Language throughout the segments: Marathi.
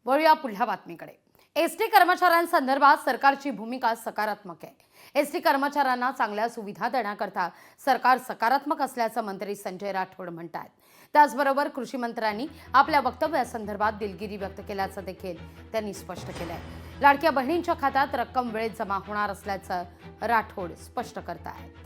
वळूया पुढल्या बातमीकडे। एसटी कर्मचाऱ्यांसंदर्भात सरकारची भूमिका सकारात्मक आहे। एसटी कर्मचाऱ्यांना चांगल्या सुविधा देण्याकरता सरकार सकारात्मक असल्याचं मंत्री संजय राठोड म्हणतात। त्याचबरोबर कृषी मंत्र्यांनी आपल्या वक्तव्यासंदर्भात दिलगिरी व्यक्त केल्याचं देखील त्यांनी स्पष्ट केलंय। लाडक्या बहिणींच्या खात्यात रक्कम वेळेत जमा होणार असल्याचं राठोड स्पष्ट करतायत।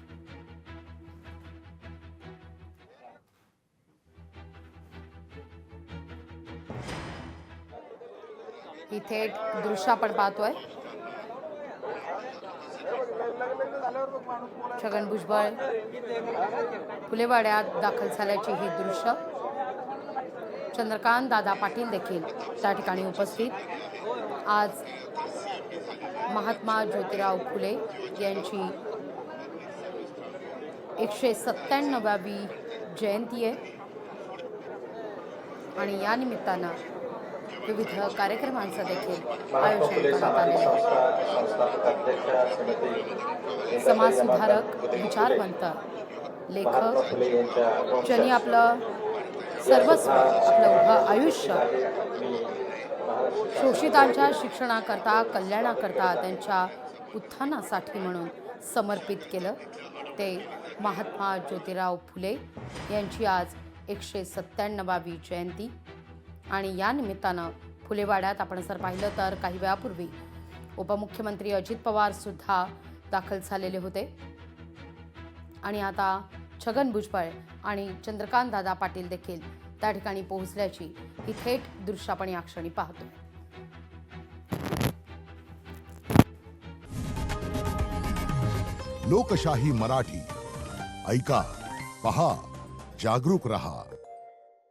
ही थेट दृश्य आपण पाहतोय। छगन भुजबळ फुलेवाड्यात दाखल झाल्याची ही दृश्य। चंद्रकांत दादा पाटील देखील त्या ठिकाणी उपस्थित। आज महात्मा ज्योतिराव फुले यांची 197वी जयंती आहे आणि या निमित्तानं विविध कार्यक्रमांचं देखील आयोजन करण्यात आले आहे। समाजसुधारक, विचारवंत, लेखक ज्यांनी आपलं सर्वस्व, आपलं उभं आयुष्य शोषितांच्या शिक्षणाकरता, कल्याणाकरता, त्यांच्या उत्थानासाठी म्हणून समर्पित केलं, ते महात्मा ज्योतिराव फुले यांची आज 197वी जयंती। आणि या निमित्तानं फुलेवाड्यात आपण जर पाहिलं तर काही वेळापूर्वी उपमुख्यमंत्री अजित पवार सुद्धा दाखल झालेले होते आणि आता छगन भुजबळ आणि चंद्रकांत दादा पाटील देखील त्या ठिकाणी पोहोचल्याची ही थेट दृश्य आपण या क्षणी पाहतोय। लोकशाही मराठी ऐका, पहा, जागरूक रहा।